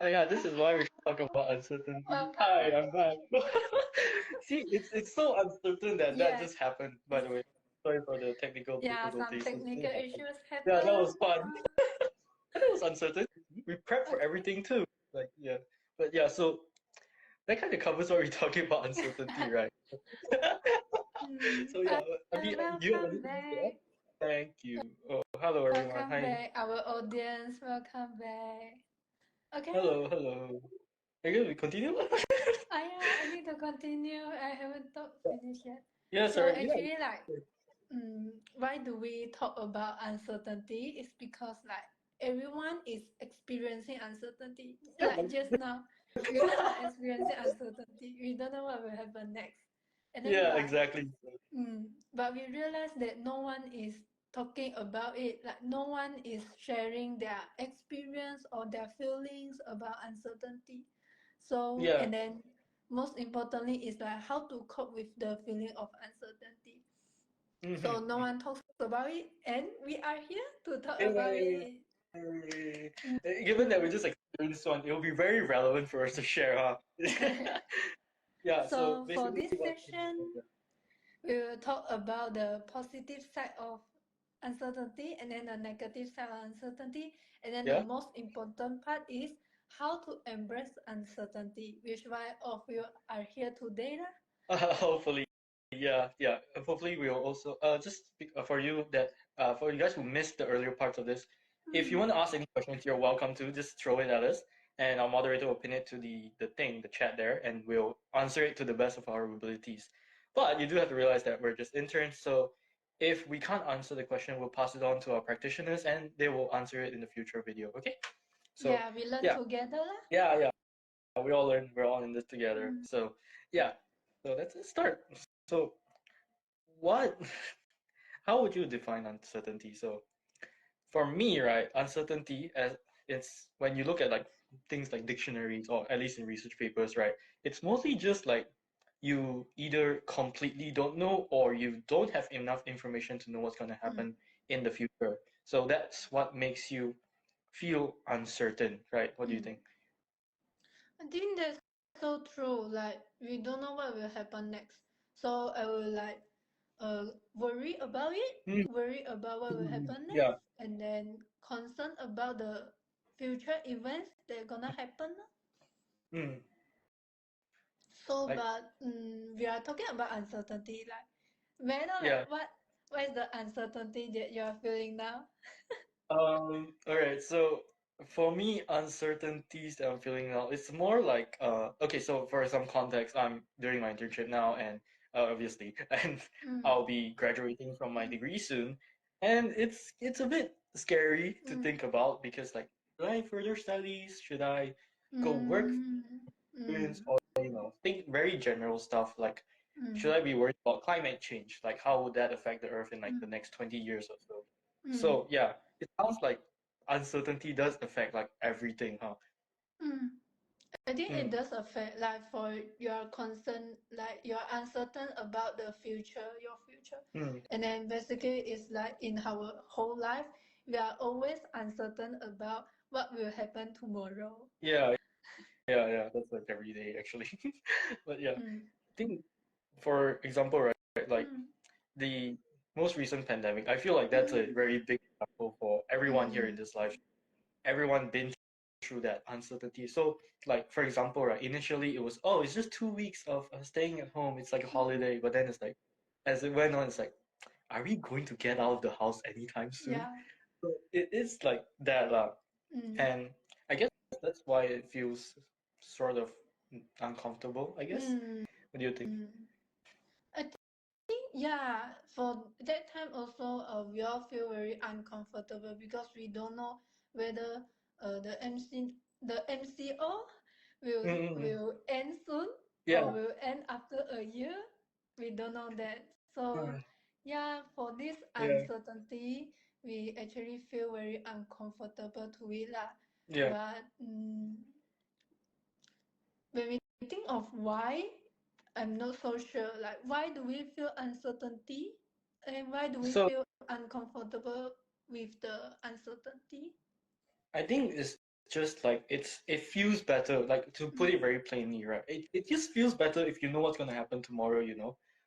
Yeah, this is why we should talk about uncertainty. Welcome Hi, back. I'm back. See, it's so uncertain that that Yes. just happened. By the way, sorry for the technical Yeah, some difficulties. It technical just happened. issues Yeah, that happen. was fun. But it was uncertain. We prepped for Okay. everything too. Like yeah, but yeah. So that kind of covers what we're talking about uncertainty, right? So yeah, do you have Welcome anything to add? back. Thank you. Oh, hello everyone. Welcome Hi. back, our audience. Welcome back. Okay. Hello, hello. Are you gonna continue? Yeah, I need to continue. I haven't talked finished yet. Yeah, So sorry. Yeah. actually, like, why do we talk about uncertainty? It's because like everyone is experiencing uncertainty. Like just now, we all are experiencing uncertainty. We don't know what will happen next. And then, Yeah, exactly. but we realize that no one is talking about it. Like no one is sharing their experience or their feelings about uncertainty. So Yeah. and then most importantly is like how to cope with the feeling of uncertainty. So no Mm-hmm. one talks about it, and we are here to talk about Yay. it. Given that we just experienced one, it will be very relevant for us to share, huh? Yeah, so So for basically this what session, we will talk about the positive side of uncertainty and then the negative side of uncertainty. And then the yeah. most important part is how to embrace uncertainty, which why all of you are here today. Hopefully. Yeah, yeah. Hopefully we'll also for you that for you guys who missed the earlier parts of this, if you Mm. want to ask any questions, you're welcome to just throw it at us, and our moderator will pin it to the chat there, and we'll answer it to the best of our abilities. But you do have to realize that we're just interns, so if we can't answer the question, we'll pass it on to our practitioners, and they will answer it in the future video. Okay? So Yeah, we learn yeah, together. yeah, yeah. We all learn. We're all in this together. Mm. So yeah. So let's start. So what how would you define uncertainty? So for me, right, uncertainty as it's when you look at like things like dictionaries or at least in research papers, right, it's mostly just like you either completely don't know or you don't have enough information to know what's going to Mm. happen in the future. So that's what makes you feel uncertain, right? What do you Mm. think? I think that's so true. Like we don't know what will happen next. So I will like worry about it, Mm, worry about what will happen yeah. next, and then concerned about the future events that gonna happen. Mm, So, like but we are talking about uncertainty. Like, may I know yeah. like what is the uncertainty that you are feeling now? All right. So for me, uncertainties that I'm feeling now, it's more like okay. So for some context, I'm doing my internship now, and obviously, and Mm, I'll be graduating from my degree soon, and it's a bit scary to mm, think about because like, should I further studies? Should I go work mm, experience mm, or think very general stuff like, should mm, I be worried about climate change? Like, how would that affect the Earth in like the mm, next 20 years or so? mm, So yeah, it sounds like uncertainty does affect like everything, huh? mm. I think it Mm, does affect like for your concern, like you're uncertain about the future, your future, mm. and then basically it's like in our whole life, we are always uncertain about what will happen tomorrow. Yeah, yeah, yeah. That's like every day actually. But yeah, Mm, I think for example, right, like mm, the most recent pandemic, I feel like that's a mm, very big example for everyone here in mm, this life. Everyone been through that uncertainty. So, like for example, right, initially it was, oh, it's just 2 weeks of staying at home. It's like a mm. holiday. But then it's like, as it went on, it's like, are we going to get out of the house anytime soon? Yeah. So it is like that, Mm, and I guess that's why it feels sort of uncomfortable. I guess. mm, What do you think? mm. I think yeah, for that time also we all feel very uncomfortable because we don't know whether the MCO Mm-hmm. will end soon or Yeah. will end after a year. We don't know that. So Mm, yeah, for this yeah. uncertainty, we actually feel very uncomfortable to it lah. Yeah. But when we think of why, I'm not so sure. Like, why do we feel uncertainty? And why do we So feel uncomfortable with the uncertainty? I think it's just like it feels better. Like to put it very plainly, right? It just feels better if you know what's gonna happen tomorrow.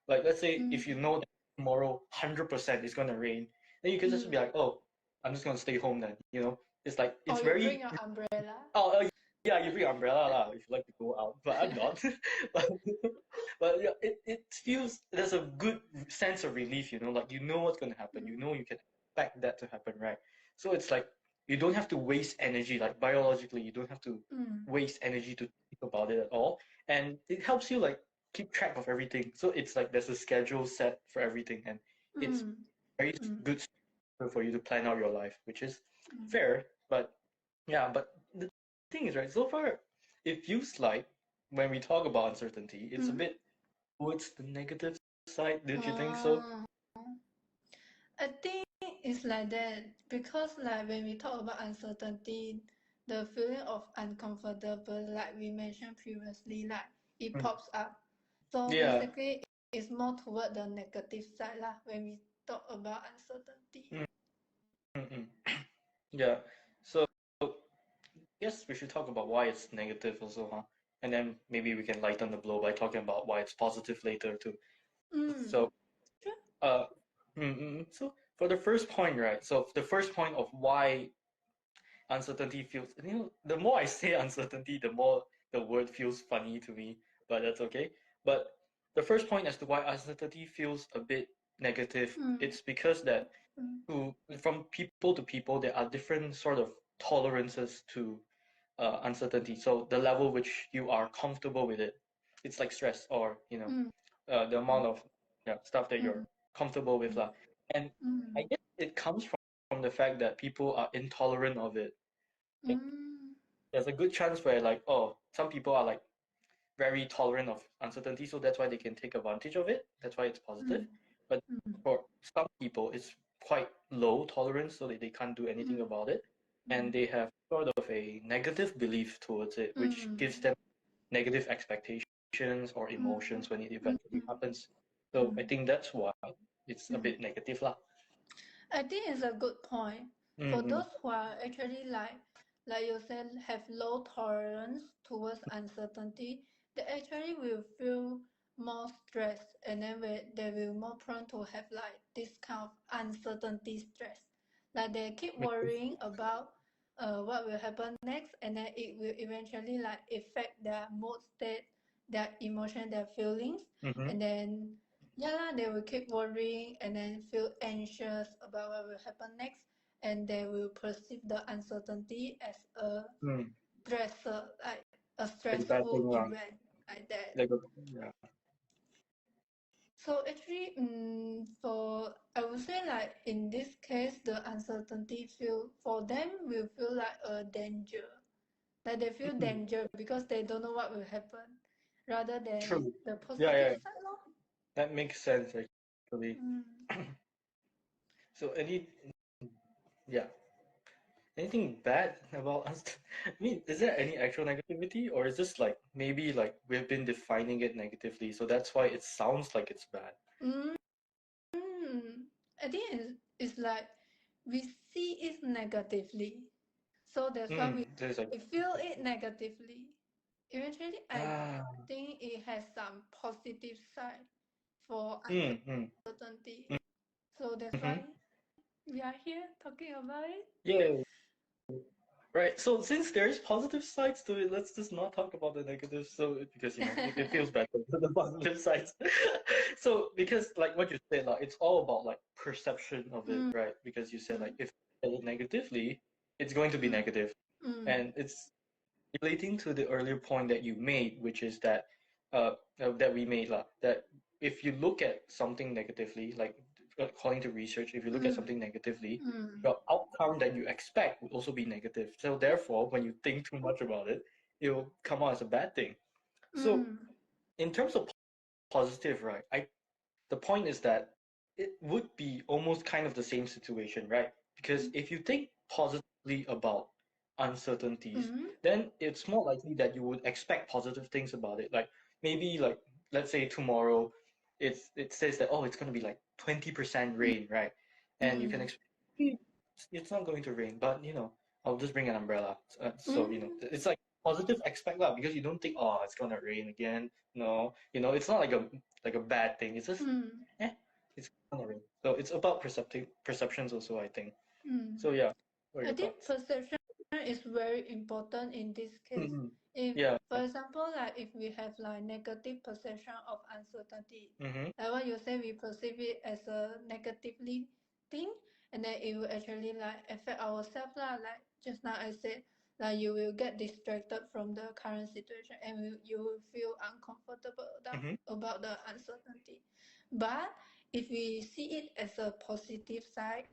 Like let's say if you know that tomorrow 100% is gonna rain, then you can just be like, oh, I'm just gonna stay home then. It's like it's Or you very bring your umbrella. yeah, you bring umbrella lah if you like to go out, but I'm not. but but yeah, it feels there's a good sense of relief. Like you know what's gonna happen. You know you can expect that to happen, right? So it's like you don't have to waste energy. Like biologically, you don't have to waste energy to think about it at all, and it helps you like keep track of everything. So it's like there's a schedule set for everything, and it's very good for you to plan out your life, which is fair. But yeah, but the thing is, right, so far it feels like when we talk about uncertainty, it's a bit towards the negative side. Don't you think so? I think it's like that because like when we talk about uncertainty, the feeling of uncomfortable, like we mentioned previously, like it Mm. pops up. So Yeah. basically, it's more toward the negative side lah when we talk about uncertainty. Mm-mm. Yeah. So yes, we should talk about why it's negative also, huh? And then maybe we can lighten the blow by talking about why it's positive later too. So Sure. uh, so for the first point, right? So the first point of why uncertainty feels, the more I say uncertainty, the more the word feels funny to me, but that's okay. But the first point as to why uncertainty feels a bit negative, it's because that from people to people, there are different sort of tolerances to uncertainty. So the level which you are comfortable with it, it's like stress or, the amount of stuff that you're comfortable with. And I guess it comes from the fact that people are intolerant of it. Like, there's a good chance where like, oh, some people are like very tolerant of uncertainty, so that's why they can take advantage of it. That's why it's positive. But for some people, it's quite low tolerance, so that they can't do anything about it, and they have sort of a negative belief towards it, which gives them negative expectations or emotions when it eventually happens. So I think that's why it's a bit negative, lah. I think it's a good point. For Mm-hmm. those who are actually like you said, have low tolerance towards uncertainty, they actually will feel more stressed, and then they will more prone to have like this kind of uncertainty stress. Like they keep worrying about what will happen next, and then it will eventually like affect their mood state, their emotion, their feelings, Mm-hmm. and then yeah lah, they will keep worrying and then feel anxious about what will happen next, and they will perceive the uncertainty as a Mm. stressor, like a Like a bad stressful thing, lah. event like that. Like a, yeah. So actually, for I would say like in this case, the uncertainty feel for them will feel like a danger, like they feel Mm. danger because they don't know what will happen, rather than True. the Yeah, positive yeah. side, lor. That makes sense actually. Mm. So yeah, anything bad about us? I mean, is there any actual negativity, or is this like maybe like we've been defining it negatively, so that's why it sounds like it's bad? Mm. I think it's like we see it negatively, so that's why So it's like we feel it negatively. Eventually, I ah, think it has some positive side for mm, mm, uncertainty. So that's mm-hmm. why we are here talking about it. Yeah. Right. So since there's positive sides to it, let's just not talk about the negatives. So because it feels better than the positive sides. So because like what you said, like it's all about like perception of it, mm, right? Because you said like if you look negatively, it's going to be mm, negative, mm, and it's relating to the earlier point that you made, which is that that we made that if you look at something negatively, like according to research, if you look at mm, something negatively, mm, the outcome that you expect would also be negative. So therefore, when you think too much about it, it will come out as a bad thing. So mm, in terms of positive, right? The point is that it would be almost kind of the same situation, right? Because if you think positively about uncertainties, mm, then it's more likely that you would expect positive things about it. Like maybe like let's say tomorrow it says that oh it's gonna be like 20% rain, right? And you can mm, expect it's not going to rain, but I'll just bring an umbrella. So it's like positive aspect lah, because you don't think, oh, it's gonna rain again. No, it's not like a bad thing. It's just eh, it's gonna rain. So it's about perceptions also, I think. So yeah, what are I your think thoughts? perception is very important in this case. Mm-hmm. If, Yeah. for example, like if we have like negative perception of uncertainty, Mm-hmm. like what you say, we perceive it as a negatively thing, and then it will actually like affect ourselves lah. Like just now I said, like you will get distracted from the current situation, and you will feel uncomfortable Mm-hmm. about the uncertainty. But if we see it as a positive side,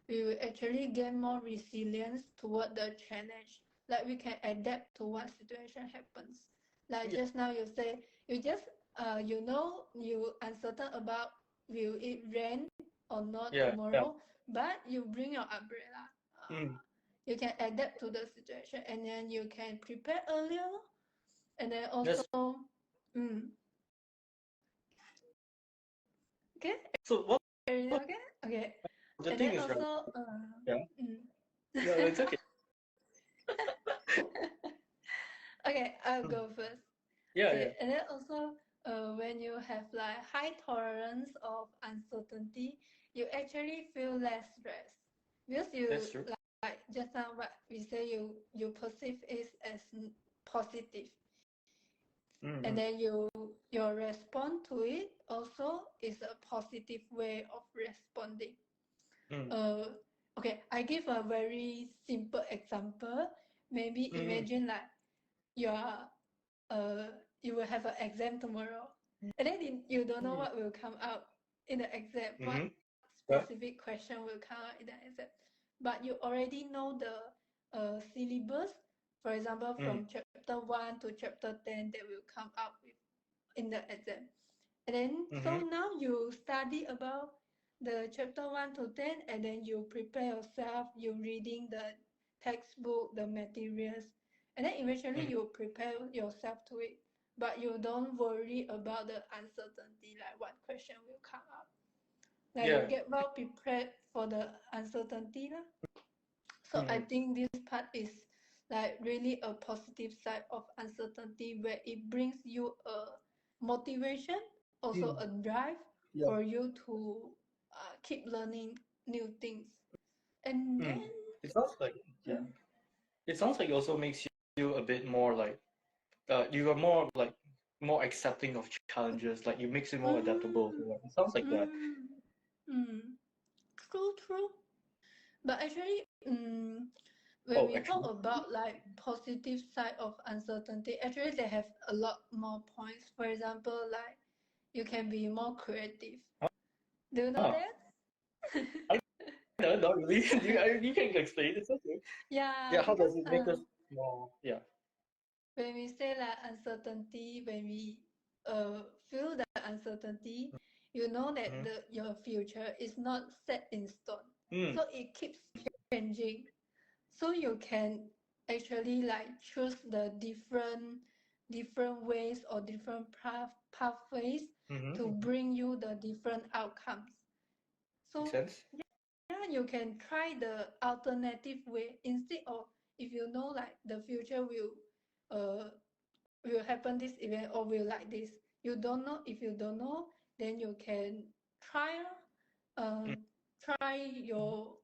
we will actually gain more resilience toward the challenge. Like we can adapt to what situation happens. Like Yeah. just now you say you just you uncertain about will it rain or not Yeah. Yeah. tomorrow, but you bring your umbrella. Mm. You can adapt to the situation and then you can prepare earlier, and then also Yes. mm, okay, So what everything okay, okay, the and thing then is, right? also Yeah. mm. No, it's okay. Okay, I'll Mm. go first. Yeah. Yeah. Okay, and then also, when you have like high tolerance of uncertainty, you actually feel less stress because That's you true. like just now what we say you perceive it as positive, and Mm-hmm. then your response to it also is a positive way of responding. Mm. Uh, okay, I give a very simple example. Maybe Mm-hmm. imagine like you are you will have an exam tomorrow, and then you don't know what will come out in the exam, what Mm-hmm. Yeah. specific question will come out in the exam, but you already know the syllabus. For example, Mm. from chapter 1 to chapter 10 that will come out with in the exam, and then so Mm-hmm. now you study about the chapter 1 to 10, and then you prepare yourself, you reading the textbook, the materials, and then eventually Mm-hmm. you prepare yourself to it, but you don't worry about the uncertainty, like what question will come up. Like you Yeah. get well prepared for the uncertainty lah. So I Mm-hmm. think this part is like really a positive side of uncertainty, where it brings you a motivation, also Mm. a drive Yeah. for you to keep learning new things. And then Mm. It sounds like yeah. It sounds like it also makes you a bit more like you are more like more accepting of challenges. Like you makes it more adaptable. mm, Yeah. It sounds like that. mm, mm, true. But actually, when Oh, we talk actually. about like positive side of uncertainty, actually they have a lot more points. For example, like you can be more creative. Do you know Ah, that? no, not really. You can explain. It's okay. Yeah, Yeah. How because does it make us more? Yeah. when we say like uncertainty, when we feel the uncertainty, you know that Mm-hmm. your future is not set in stone. Mm. So it keeps changing. So you can actually like choose the different ways or different pathways to Mm-hmm. bring you the different outcomes. Makes So sense. yeah, you can try the alternative way instead of, if you know like the future uh will happen this event or will like this. You don't know. If you don't know, then you can try uh try your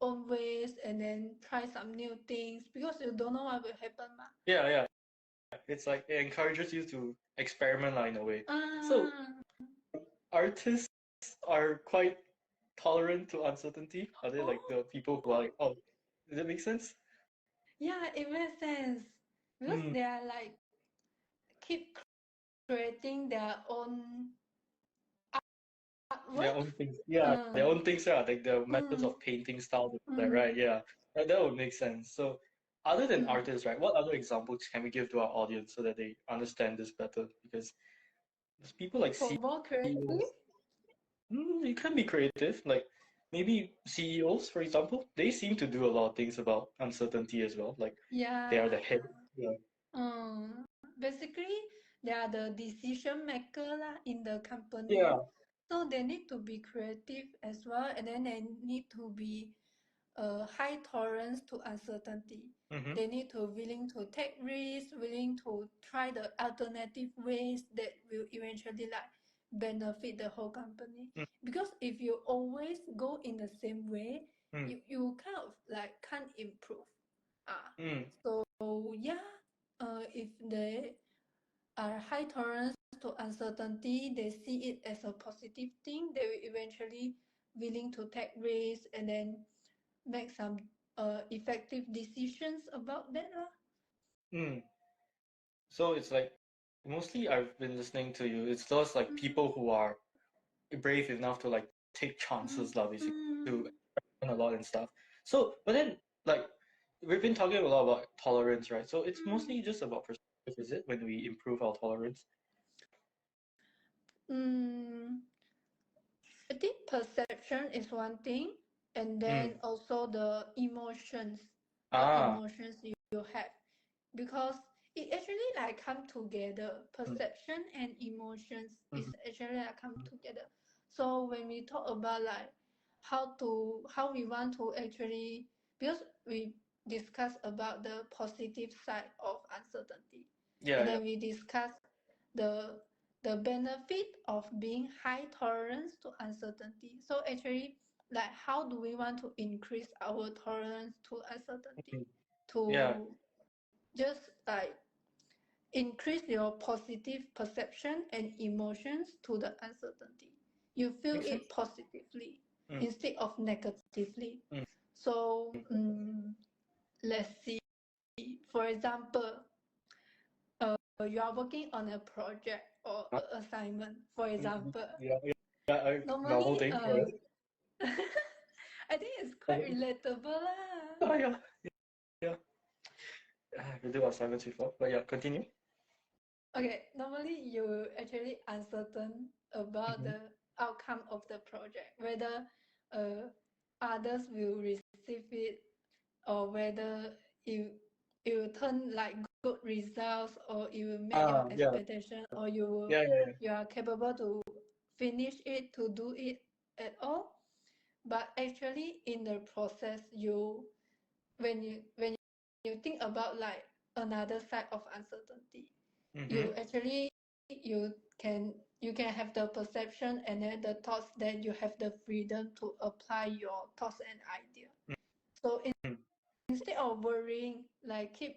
own ways, and then try some new things, because you don't know what will happen ma. Yeah. Yeah. It's like it encourages you to experiment like, in a way. So Ah, artists are quite tolerant to uncertainty. Are they like oh, the people who are like, oh, does that make sense? yeah, it makes sense because Mm. they are like keep creating their own Their artworks. own things. Yeah, their Uh, own things. Yeah, like the methods mm, of painting style. That right. mm. Yeah, that would make sense. So, other than Mm. artists, right? What other examples can we give to our audience so that they understand this better? Because there's people like For more creative, CEOs. You can be creative. Like maybe CEOs, for example, they seem to do a lot of things about uncertainty as well. Like they are yeah. the head. Yeah. Basically, they are the decision maker lah in the company. Yeah. So they need to be creative as well, and then they need to be high tolerance to uncertainty. Mm-hmm. They need to willing to take risks, willing to try the alternative ways that will eventually like benefit the whole company. Because if you always go in the same way, you kind of like can't improve. So yeah, if they are high tolerance to uncertainty, they see it as a positive thing. They will eventually willing to take risks and then make some effective decisions about that lah. Mm. So it's like mostly I've been listening to you. It's those like people who are brave enough to like take chances, lah, basically, to learn a lot and stuff. So, but then like we've been talking a lot about tolerance, right? So it's mostly just about perspective, is it? When we improve our tolerance. Mm, I think perception is one thing, and then also the emotions, what Ah. emotions you have, because it actually like come together. Perception and emotions is actually like come together. So when we talk about like how we want to actually, because we discuss about the positive side of uncertainty, Yeah, and yeah. then we discuss the the benefit of being high tolerance to uncertainty. So actually, like how do we want to increase our tolerance to uncertainty? Yeah, To just like increase your positive perception and emotions to the uncertainty. You feel makes sense. it positively Mm. instead of negatively. Mm. So let's see. For example, you are working on a project or an assignment. For example, Yeah, yeah, yeah. normally, Normal thing for us. I think it's quite relatable lah. Oh, yeah, yeah. We do assignments before, but yeah, continue. Okay, normally you actually uncertain about the outcome of the project, whether others will receive it or whether it will turn like good results or it will meet your Yeah, expectation or yeah, yeah, you are capable to finish it to do it at all. But actually in the process when you think about like another side of uncertainty, yeah. you actually you you can have the perception and then the thoughts that you have the freedom to apply your thoughts and idea. So instead of worrying, like keep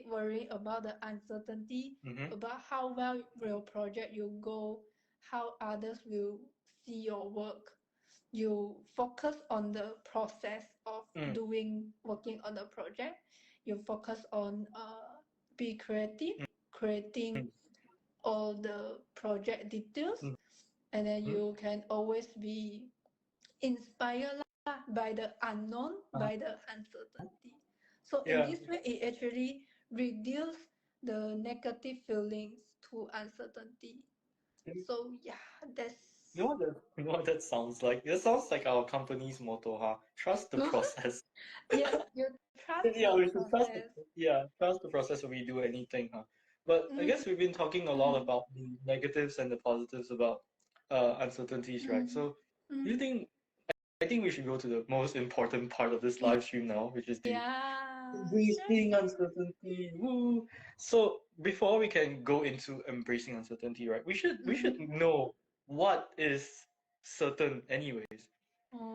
worrying about the uncertainty, about how well your project will go, how others will see your work, you focus on the process of working on the project. You focus on be creative, creating all the project details, and then you can always be inspired lah by the unknown, by the uncertainty. So in Yeah. this way, it actually reduce the negative feelings to uncertainty. So yeah, that's You know what that sounds like? It sounds like our company's motto, huh? Trust the process. yes, you trust Yeah, the we should trust process. trust the process when we do anything, huh? But I Mm, guess we've been talking a lot about the negatives and the positives about uncertainties, right? mm, So do you mm. think I think we should go to the most important part of this live stream now, which is the Yeah, sure, embracing sure. uncertainty. Woo! So before we can go into embracing uncertainty, right? We should know what is certain anyways.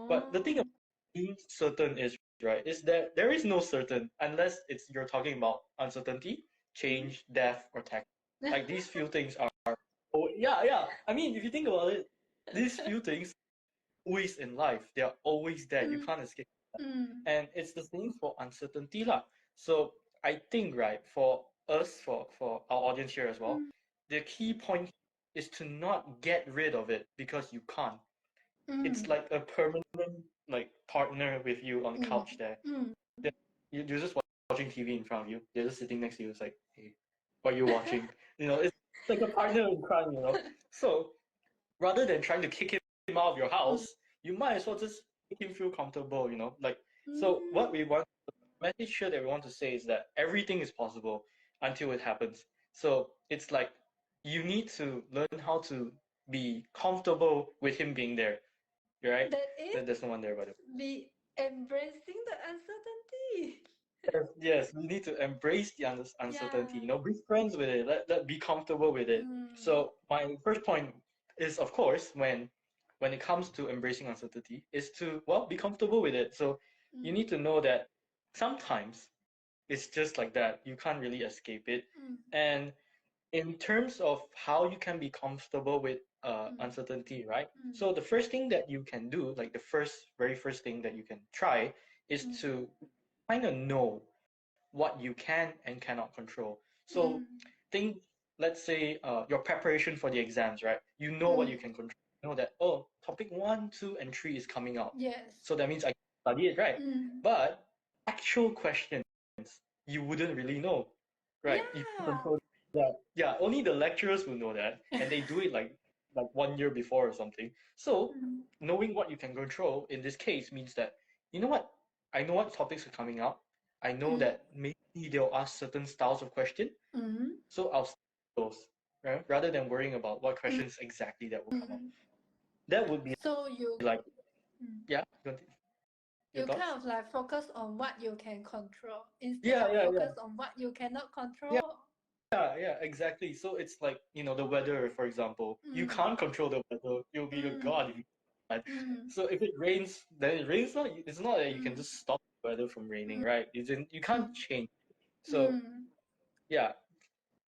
But the thing Oh. about being certain is right is that there is no certain unless it's you're talking about uncertainty, Mm. change, death, or tax. Like these few things are. Oh yeah, yeah. I mean, if you think about it, these few things always in life. They are always there. You Mm, can't escape. mm, And it's the same for uncertainty lah. So I think right for us for our audience here as well, mm, the key point is to not get rid of it because you can't. It's mm, like a permanent like partner with you on the mm, couch there. mm. You're just watching TV in front of you. They're just sitting next to you. It's like, hey, what are you watching? It's like a partner in crime. So rather than trying to kick him out of your Mm, house, you might as well just make him feel comfortable. Like so mm. what we want message here that we want to say is that everything is possible until it happens. So it's like you need to learn how to be comfortable with him being there. Right? That is There's no one there by the way. be embracing the uncertainty. Yes, we need to embrace the uncertainty. Yeah. You know, be friends with it. Let be comfortable with it. Mm, So my first point is, of course, when it comes to embracing uncertainty, is to well be comfortable with it. So you mm, need to know that sometimes it's just like that. You can't really escape it. mm, And in terms of how you can be comfortable with mm, uncertainty, right? mm, So the first thing that you can do, like the very first thing that you can try, is mm, to kind of know what you can and cannot control. So mm, think, let's say your preparation for the exams, right? You know what you mm. can control. You know that, oh, topic 1, 2, and 3 is coming out. Yes. So that means I can study it, right? Mm. But actual questions, you wouldn't really know, right? You can't Yeah. control that. Yeah, only the lecturers will know that, and they do it like 1 year before or something. So Mm, knowing what you can control in this case means that, you know what, I know what topics are coming out. I know mm, that maybe they'll ask certain styles of question, mm, so I'll study those, right? Rather than worrying about what mm, questions exactly that will come up. mm. That would be So you like, mm, yeah, your you thoughts? kind of like focus on what you can control instead Yeah, of yeah, focus yeah. on what you cannot Yeah, control. yeah, exactly. So it's like, the weather, for example. You Mm, can't control the weather. You'll be a god mm, if you can. mm, So if it rains, then it rains. It's not that you can mm, just stop the weather from raining, mm, right? You can't mm, change. So mm. yeah,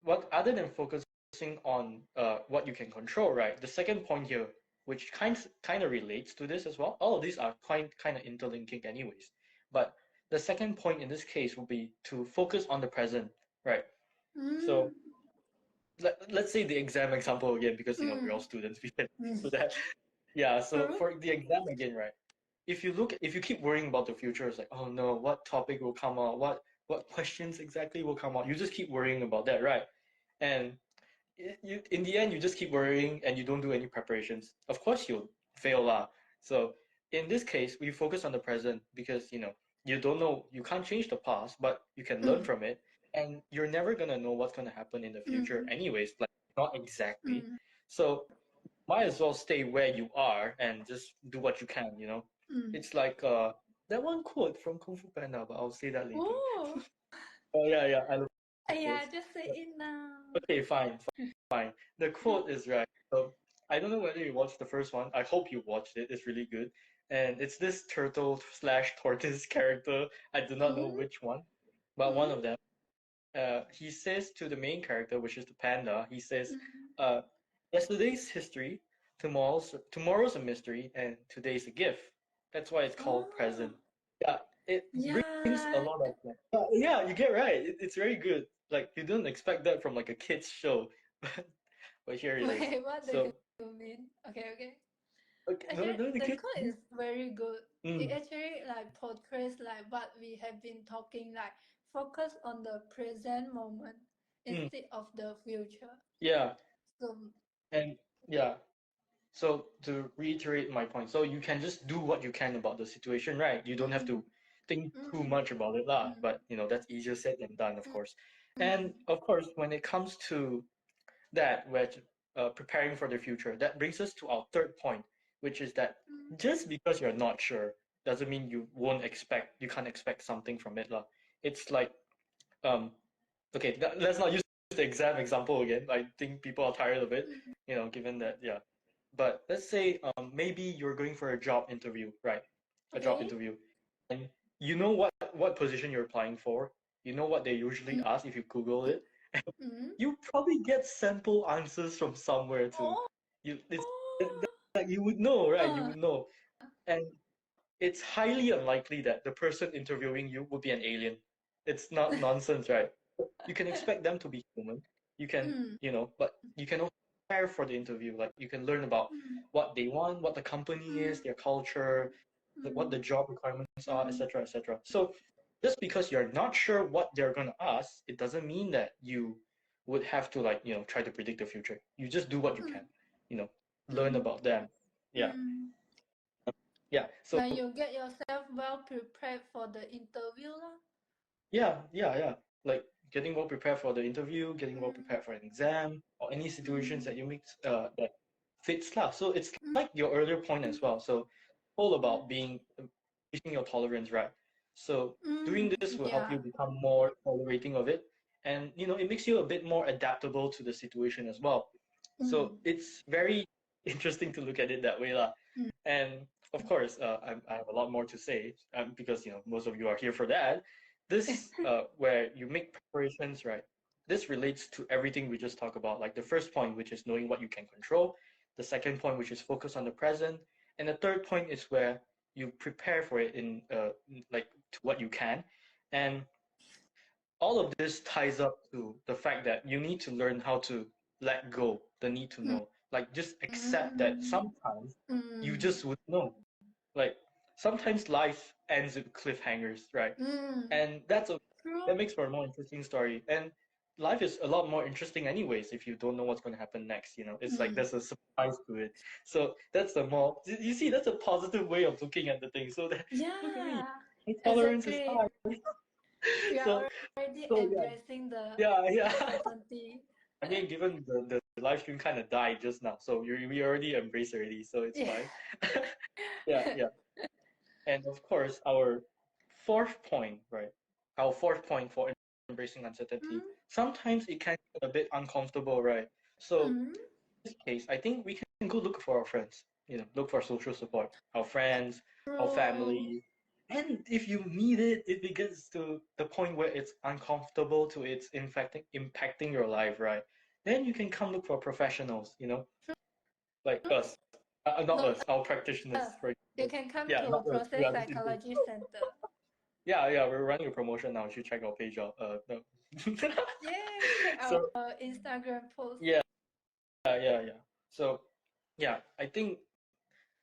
what other than focusing on what you can control, right? The second point here, which kind of relates to this as well. All of these are kind of interlinking, anyways. But the second point in this case would be to focus on the present, right? Mm, So let's say the exam example again, because we're all mm, students. We can do mm. that. Yeah. So True. for the exam again, right? If you keep worrying about the future, it's like, oh no, what topic will come out? What questions exactly will come out? You just keep worrying about that, right? And you in the end you just keep worrying and you don't do any preparations. Of course you'll fail lah. So in this case, we focus on the present because you don't know, you can't change the past, but you can learn Mm, from it, and you're never gonna know what's gonna happen in the future, mm, anyways. Like, not exactly. mm, So might as well stay where you are and just do what you can. mm. It's like that one quote from Kung Fu Panda, but I'll say that later. Oh, Oh yeah, I love yeah, quotes. just say it now. Okay, fine. The quote is right. So I don't know whether you watched the first one. I hope you watched it. It's really good. And it's this turtle slash tortoise character. I do not know Mm, which one, but one mm, of them. He says to the main character, which is the panda, he says, mm. uh, yesterday's history, tomorrow's a mystery, and today's a gift. That's why it's called Oh, present. Yeah, it brings a yeah. lot of yeah, you get right. It's very good. Like you don't expect that from like a kids show, but here it is. Wait, what do So you mean? Okay, okay. okay, no, Actually, no, the the kids. quote is very good. It Mm, actually like portrays like what we have been talking, like focus on the present moment mm, instead of the future. yeah, So, and yeah. So to reiterate my point, so you can just do what you can about the situation, right? You don't have mm, to think too mm, much about it lah. mm, But that's easier said than done, of mm, course. mm, And of course, when it comes to that, which preparing for the future, that brings us to our third point, which is that mm, just because you're not sure doesn't mean you can't expect something from it lah. It's like um okay, let's not use the exam example again. I think people are tired of it, mm, given that, yeah. But let's say maybe you're going for a job interview, right? A job okay. interview. And you know what position you're applying for. You know what they usually Mm, ask if you Google it. mm. You probably get sample answers from somewhere too. Oh, It's oh, like you would know, right? You uh, would know. And it's highly unlikely that the person interviewing you would be an alien. It's not nonsense, right? You can expect them to be human. You can, mm, but you can also prepare for the interview. Like you can learn about mm, what they want, what the company is, mm, their culture, what the mm, job requirements are, mm, etc., etc. So just because you're not sure what they're gonna ask, it doesn't mean that you would have to like try to predict the future. You just do what you mm, can, you know, learn mm, about them. Yeah, mm. yeah. So Like you get yourself well prepared for the interview lah. yeah. Like getting well prepared for the interview, getting well Mm, prepared for an exam, or any situations mm, that you make that fits lah. So it's mm, like your earlier point as mm, well. So all mm, about being increasing your tolerance, right? So doing this will help you Yeah. become more tolerating of it, and it makes you a bit more adaptable to the situation as well. So Mm. it's very interesting to look at it that way, lah. Mm. And of course, I have a lot more to say, because most of you are here for that. This where you make preparations, right? This relates to everything we just talked about, like the first point, which is knowing what you can control, the second point, which is focus on the present, and the third point is where you prepare for it in like to what you can, and all of this ties up to the fact that you need to learn how to let go the need to know, like just accept that Mm. sometimes you Mm. just would know, like sometimes life ends with cliffhangers, right? Mm. And True. that makes for a more interesting story, and life is a lot more interesting anyways if you don't know what's going to happen next. It's like Mm. there's a surprise to it. So that's the more you see, that's a positive way of looking at the thing, so that look at me, Yeah. my tolerance is Exactly. high. We so are already so yeah, embracing the yeah. uncertainty. I mean, given the live stream kind of died just now, so we already embraced already, so it's Yeah. fine. Yeah. And of course, our fourth point, right? Our fourth point for embracing uncertainty. Mm. Sometimes it can get a bit uncomfortable, right? So Mm. in this case, I think we can go look for our friends. Look for social support, our friends, our True. family. And if you need it, if it gets to the point where it's uncomfortable to it's impacting your life, right? Then you can come look for professionals, like us. Not Not us, our practitioners, us. for You example. can come Yeah, to not us. We Process are just into. Psychology Center. Yeah, we're running a promotion now. You should check our page out. No. Yay! Check our So Instagram post. yeah. So yeah, I think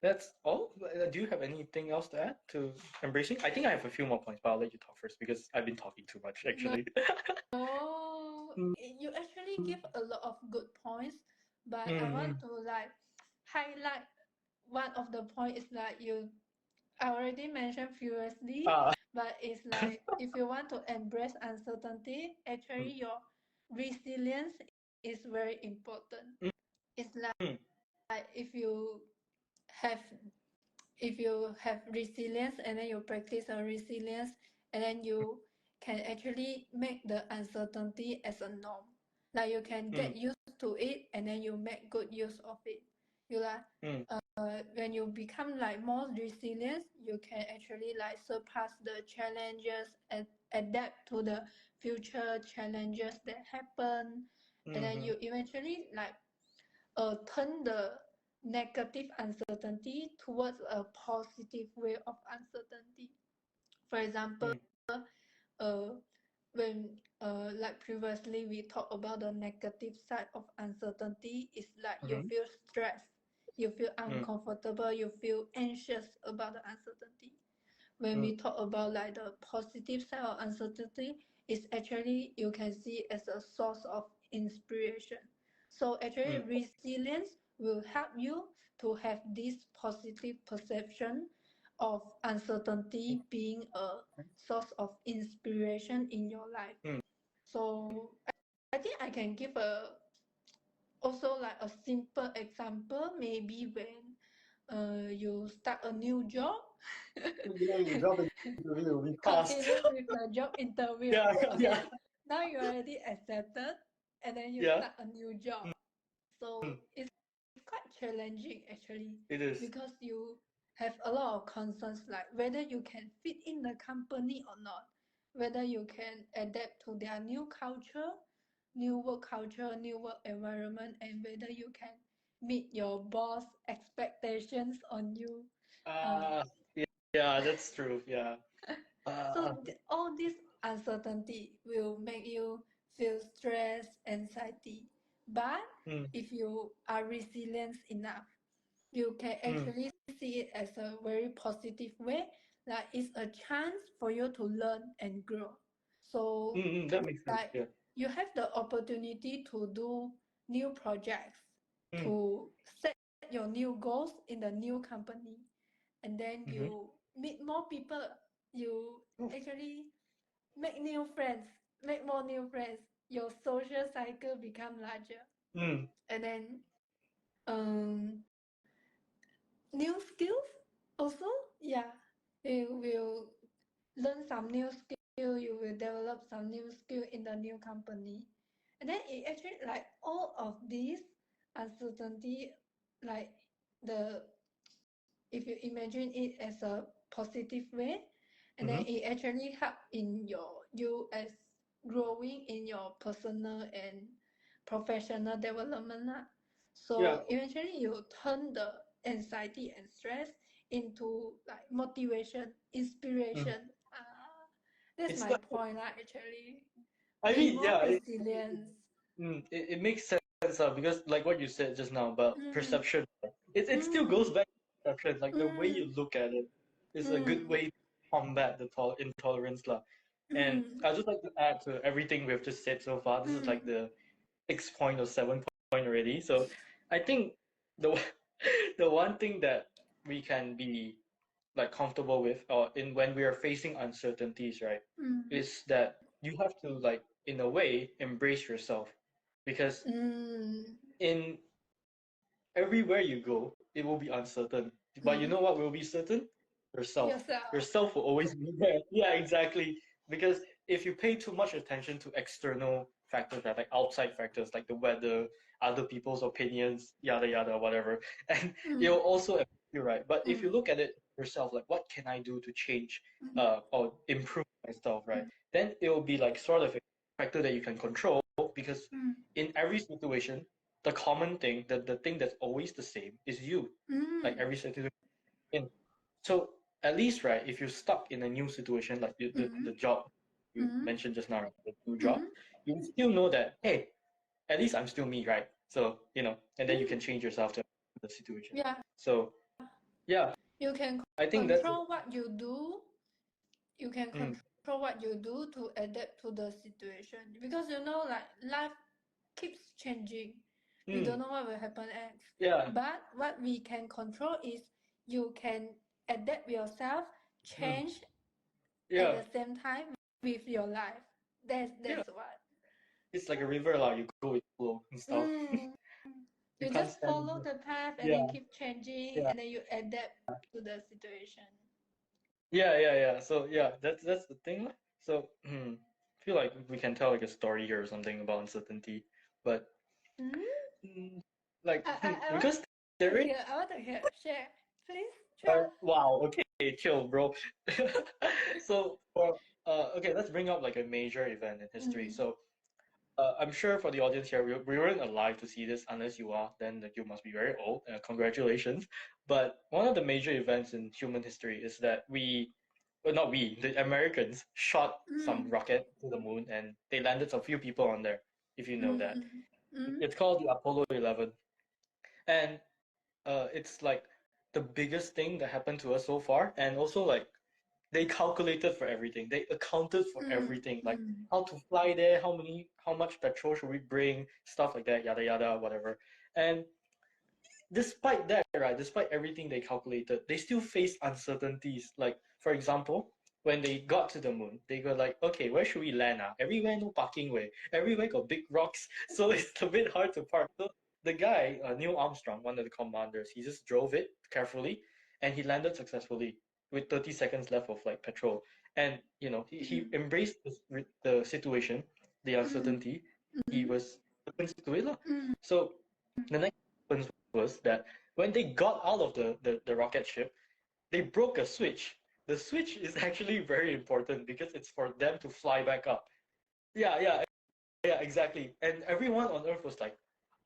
that's all. Do you have anything else to add to embracing? I think I have a few more points, but I'll let you talk first because I've been talking too much No, actually. you actually give a lot of good points, but I Mm-hmm. want to like highlight one of the point is like I already mentioned previously, Ah. but it's like if you want to embrace uncertainty, actually your resilience is very important. It's like have if you have resilience and then you practice on resilience and then you can actually make the uncertainty as a norm. Like you can Mm, get used to it and then you make good use of it. You like mm, when you become like more resilient, you can actually like surpass the challenges and adapt to the future challenges that happen, and then mm-hmm. you eventually like turn the negative uncertainty towards a positive way of uncertainty. For example, Mm, uh, when like previously we talked about the negative side of uncertainty is like you mm-hmm. feel stressed, you feel Mm, uncomfortable, you feel anxious about the uncertainty. When mm, we talk about like the positive side of uncertainty, it's actually you can see as a source of inspiration. So actually mm, resilience will help you to have this positive perception of uncertainty being a source of inspiration in your life. mm, So I think I can give a also like a simple example, maybe when you start a new job. you drop interview, we passed. Continue with the job interview, Yeah, and yeah, then now you already accepted, and then you yeah. start a new job. Mm, So it's quite challenging actually, it is. because you have a lot of concerns like whether you can fit in the company or not, whether you can adapt to their new culture, new work culture, new work environment, and whether you can meet your boss expectations on you. uh, Uh, yeah, yeah, that's true. Yeah. so Uh, all this uncertainty will make you feel stress, anxiety. But mm, if you are resilient enough, you can mm, actually see it as a very positive way. Like it's a chance for you to learn and grow. So that makes sense. like Yeah. you have the opportunity to do new projects, Mm, to set your new goals in the new company, and then mm-hmm. you meet more people, you Oh, actually make new friends, make more new friends, your social cycle become larger, mm, and then um new skills also, yeah, You will learn some new skill, you will develop some new skill in the new company. And then it actually like all of these uncertainty, like the if you imagine it as a positive way, and then Mm-hmm. it actually help in you as growing in your personal and professional development lah. Yeah. So eventually you turn the anxiety and stress into like motivation, Mm. inspiration. That's It's my like, point lah actually. I Be mean, more yeah, resilient. it makes sense because like what you said just now about Mm, perception, it still mm, goes back to perception. Like the way mm, you look at it is a good mm, way to combat the intolerance, lah. And mm, I'd just like to add to everything we've just said so far. This is like mm, the 6 point or 7 point already. So I think the the one thing that we can be like comfortable with or in when we are facing uncertainties, right, mm, is that you have to like in a way embrace yourself because mm, in everywhere you go, it will be uncertain. But you mm. know what will be certain? Yourself. Yourself. Yourself will always be there. Yeah, exactly. Because if you pay too much attention to external factors, right, like outside factors, like the weather, other people's opinions, yada yada, whatever, and it'll Mm, also affect you, right? But if you mm, look at it yourself, like what can I do to change, mm, or improve myself, right? mm, Then it will be like sort of a factor that you can control because mm, in every situation the common thing, the thing that's always the same is you. Like mm, every situation. In. So at least, right, if you're stuck in a new situation, like the mm, job you mm, mentioned just now, right, the new job, mm, you still know that, hey, at least I'm still me, right? So, and then you mm. can change yourself to the situation. Yeah, So, yeah, you can I think that's it. control what you do. You can Mm, control what you do to adapt to the situation because like life keeps changing. We don't mm, know what will happen next. yeah, But what we can control is you can adapt yourself, mm, change at yeah, the same time with your life. That's yeah. that's what. It's like a river, lah. You go with flow and stuff. Mm. You You can't just stand follow it. the path and then Yeah, keep changing yeah. and then you adapt to the situation. Yeah. So yeah, that's the thing. So I feel like we can tell like a story here or something about uncertainty, but Mm? mm, like I want because to there is hear. I want to hear. Share, please. Share. wow, okay, chill, bro. So for okay, let's bring up like a major event in history. Mm. So I'm sure for the audience here, we weren't alive to see this unless you are, then like, you must be very old. Congratulations. But one of the major events in human history is that well, not we, the Americans shot some Mm. rocket to the moon and they landed some few people on there, if you know that. Mm. Mm. It's called the Apollo 11. And it's like the biggest thing that happened to us so far. And also like they calculated for everything. They accounted for Mm. everything, like Mm. how to fly there, how much petrol should we bring, stuff like that, yada yada, whatever. And despite that, right, despite everything they calculated, they still face uncertainties. Like, for example, when they got to the moon, they go like, okay, where should we land? Everywhere no parking way. Everywhere got big rocks, so it's a bit hard to park. So the guy, Neil Armstrong, one of the commanders, he just drove it carefully, and he landed successfully with 30 seconds left of like petrol. And he Mm. embraced the situation, the Mm. uncertainty. He Mm. was open to it, lah. Mm. So the next was that when they got out of the rocket ship, they broke a switch. The switch is actually very important because it's for them to fly back up. Yeah, exactly. And everyone on Earth was like,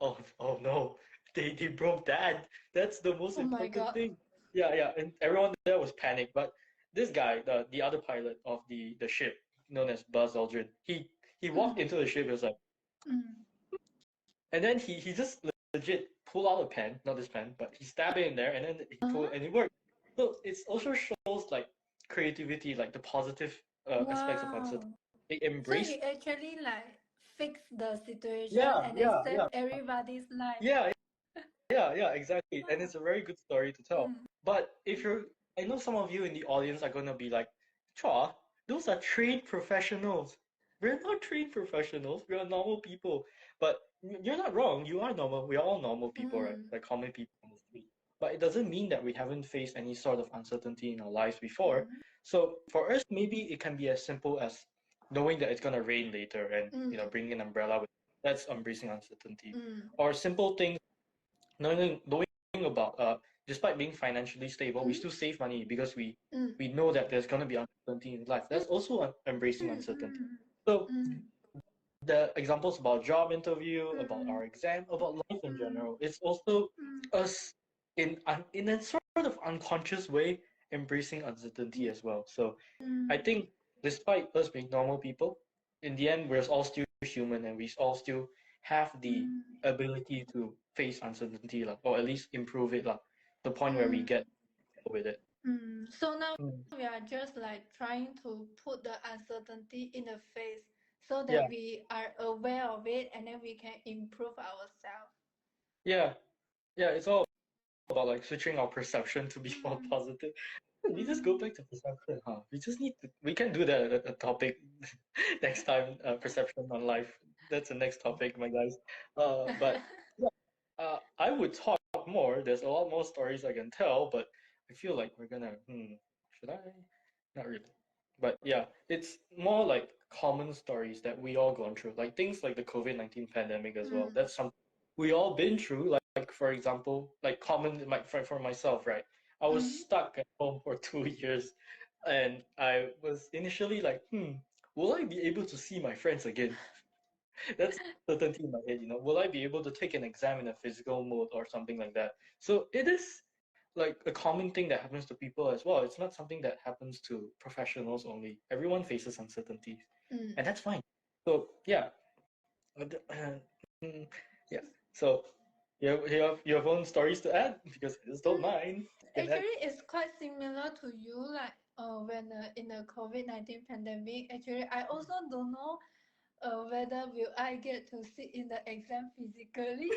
oh no, they broke that. That's the most Oh my important god. thing. Yeah, and everyone there was panicked. But this guy, the other pilot of the ship, known as Buzz Aldrin, he walked Mm. into the ship. He was like, Mm. and then he just legit pulled out a pen, not this pen, but he stabbed it in there, and then he pulled, Uh-huh. and it worked. So it also shows like creativity, like the positive aspects of uncertainty. Wow. They So embrace. he actually like fixed the situation Yeah, and then yeah, saved yeah, everybody's life. yeah, yeah, exactly. And it's a very good story to tell. Mm. But if you're, I know some of you in the audience are gonna be like, Chua, those are trained professionals. We're not trained professionals. We are normal people. But you're not wrong. You are normal. We are all normal people, right? Mm. Like common people on the street. but it doesn't mean that we haven't faced any sort of uncertainty in our lives before. Mm. So for us, maybe it can be as simple as knowing that it's gonna rain later and bringing an umbrella with that's embracing uncertainty. Mm. Or simple things knowing about despite being financially stable, we Mm. still save money because Mm. we know that there's gonna be uncertainty in life. That's also embracing Mm. uncertainty. Mm. So Mm. the examples about job interview, about Mm. our exam, about life in Mm. general, it's also Mm. us in a sort of unconscious way embracing uncertainty as well. So I Mm. think despite us being normal people, in the end we're all still human and we all still have the Mm. ability to face uncertainty lah, or at least improve it lah, the point where we Mm. get with it. So now Mm. we are just like trying to put the uncertainty in the face so Yeah, that we are aware of it and then we can improve ourselves. yeah, yeah. It's all about like switching our perception to be more Mm. positive. We just go Mm. back to perception, huh? We just need to. We can do that at a topic next time. Perception on life. That's the next topic, my guys. But yeah, I would talk more. There's a lot more stories I can tell, but I feel like we're gonna. Should I? Not really. But yeah, it's more like common stories that we all gone through, like things like the COVID-19 pandemic as well. Mm. That's something we all been through. Like for example, like common like for myself, right? I was Mm. stuck at home for 2 years, and I was initially like, will I be able to see my friends again? That's certainty in my head, will I be able to take an exam in a physical mode or something like that? So it is like a common thing that happens to people as well. It's not something that happens to professionals only. Everyone faces uncertainties, Mm. and that's fine. So yeah, mm, yeah. So you have own stories to add because I just don't mind. You can add. Actually, it's quite similar to you. Like when in the COVID-19 pandemic, actually, I also don't know whether will I get to sit in the exam physically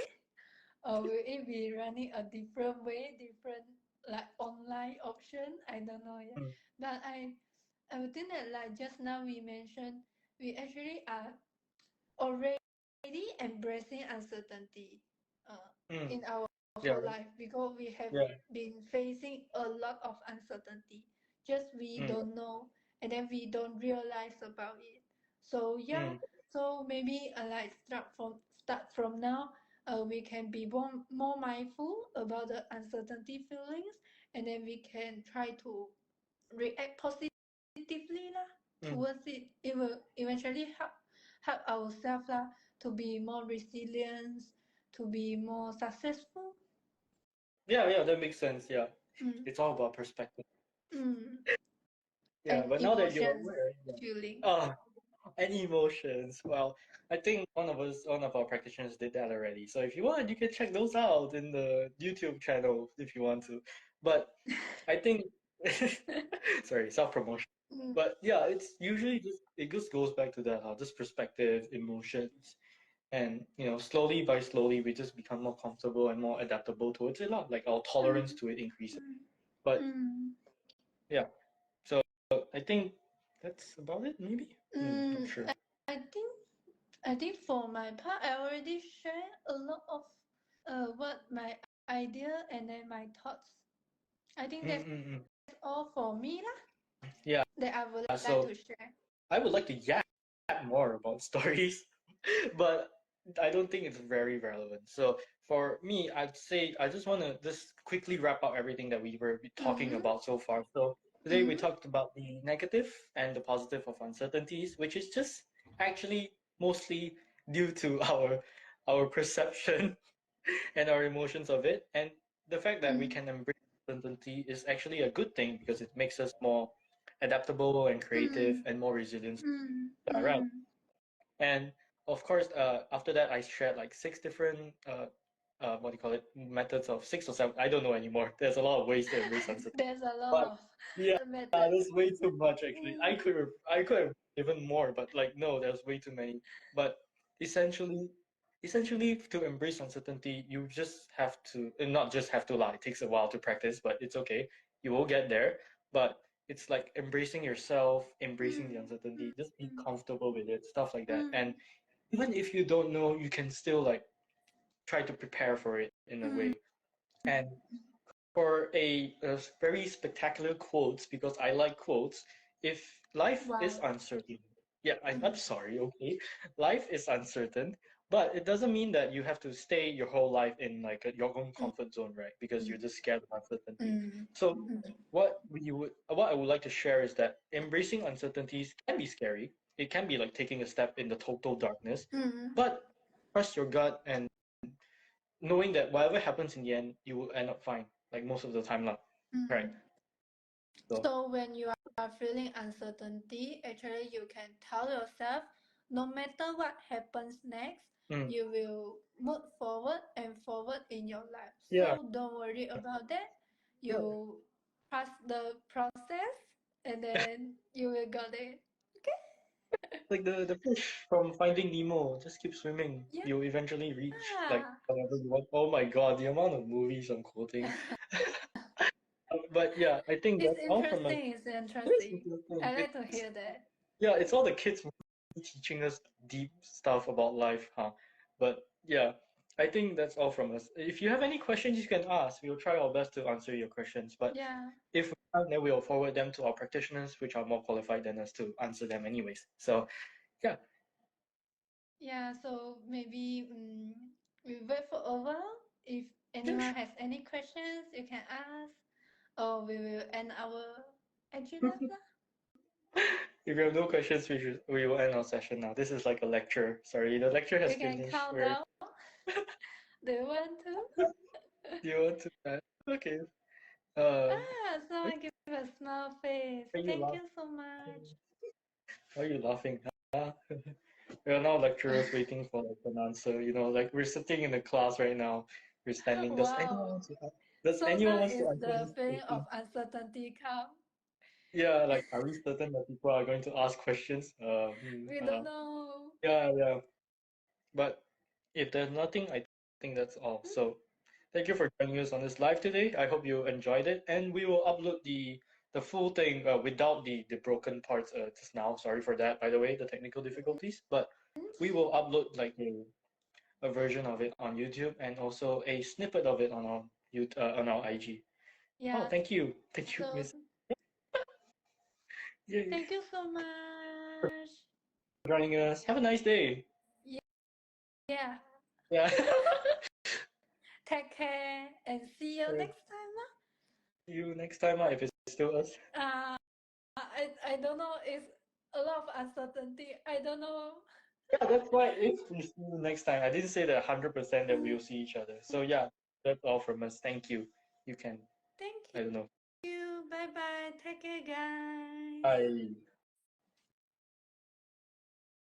or will it be running a different way, different like online option? I don't know yet. Mm, But I would think that like just now we mentioned, we actually are already embracing uncertainty mm, in our yeah, whole life because we have yeah. been facing a lot of uncertainty. Just we Mm, don't know and then we don't realize about it. So yeah, mm, so maybe like start from now, we can be more mindful about the uncertainty feelings and then we can try to react positively lah, mm. towards it. It will eventually help ourselves lah, to be more resilient, to be more successful. Yeah, yeah, that makes sense. Yeah, Mm. it's all about perspective. Mm. Yeah, And but now that you're emotions, aware, yeah. feeling. Oh, and emotions. Well, I think one of our practitioners did that already. So if you want, you can check those out in the YouTube channel if you want to. But I think, sorry, self-promotion. Mm. But yeah, it's usually it just goes back to that, just perspective, emotions, and slowly by slowly we just become more comfortable and more adaptable towards it, lah. Like our tolerance Mm. to it increases. But Mm. yeah, so I think that's about it, maybe. Not Mm. sure. I think I think for my part, I already share a lot of what my idea and then my thoughts. I think that's Mm-mm-mm. all for me lah, Yeah. that I would like So to share. I would like to yap more about stories, but I don't think it's very relevant. So for me, I'd say I just want to just quickly wrap up everything that we were talking Mm-hmm. about so far. So today we Mm-hmm. talked about the negative and the positive of uncertainties, which is just actually mostly due to our perception and our emotions of it. And the fact that we Mm-hmm. can embrace uncertainty is actually a good thing because it makes us more adaptable and creative Mm-hmm. and more resilient around. Mm-hmm. And of course, after that, I shared like six different what do you call it, methods of 6 or 7. I don't know anymore. There's a lot of ways to embrace uncertainty. There's a lot But of yeah, methods. there's way too much actually. I Mm. could have I could have given more, but like no, there's way too many. But essentially, essentially to embrace uncertainty, you just have to, and not just have to lie. It takes a while to practice, but it's okay. You will get there. But it's like embracing yourself, embracing the Mm. uncertainty, just be comfortable with it, stuff like that. And Mm. even if you don't know, you can still like try to prepare for it in a Mm. way. And for a very spectacular quotes, because I like quotes. If life is Wow. uncertain, yeah, I'm sorry, okay, life is uncertain, but it doesn't mean that you have to stay your whole life in like your own comfort zone, right? Because you're just scared of uncertainty. Mm. So what I would like to share is that embracing uncertainties can be scary. It can be like taking a step in the total darkness, Mm. but trust your gut and knowing that whatever happens in the end, you will end up fine, like most of the time, lah. Right. Mm. So, So when you are feeling uncertainty, actually you can tell yourself, no matter what happens next, mm, you will move forward and forward in your life. yeah, So don't worry about that. yeah. You trust the process and then you will get it. Like the fish from Finding Nemo, just keep swimming. Yeah. You'll eventually reach like whatever you want. Oh my God, the amount of movies I'm quoting. But yeah, I think It's that's all from us. interesting. It's It is interesting. interesting. I like to It's hear that. yeah, it's all the kids teaching us deep stuff about life, huh? But yeah, I think that's all from us. If you have any questions, you can ask. We'll try our best to answer your questions. But Yeah. if we can't, then we'll forward them to our practitioners, which are more qualified than us to answer them anyways. So yeah, Yeah, so maybe we wait for a while. If yeah, anyone has any questions, you can ask, or we will end our IG sure. live lah. If you have no questions, we will end our session now. This is like a lecture. Sorry, the lecture has We can finished. count Where down. Do you want to? do you want to? Okay. Someone give a smile face. Are you Thank you so laughing? much. Why are you laughing? Huh? We are now lecturers waiting for like an answer. You know, like we're sitting in the class right now. We're standing. Wow. Does So anyone now wants to is answer the this feeling of question? uncertainty come. Yeah, like are we certain that people are going to ask questions? We don't know. Yeah, yeah. But if there's nothing, I think that's all. So thank you for joining us on this live today. I hope you enjoyed it, and we will upload the full thing without the broken parts just now. Sorry for that, by the way, the technical difficulties. But we will upload like a version of it on YouTube and also a snippet of it on our on our IG. Oh, Yeah. thank you, So Miss. Yay. thank you so much. For joining us. Have a nice day. Yeah. Yeah. Take care and see you Alright. next time. See you next time, if it's still us. I don't know. It's a lot of uncertainty. I don't know. Yeah, that's why if we see you next time, I didn't say that 100% that we'll see each other. So yeah, that's all from us. Thank you. You can, Thank I don't know. you. Bye bye. Take care, guys. Bye.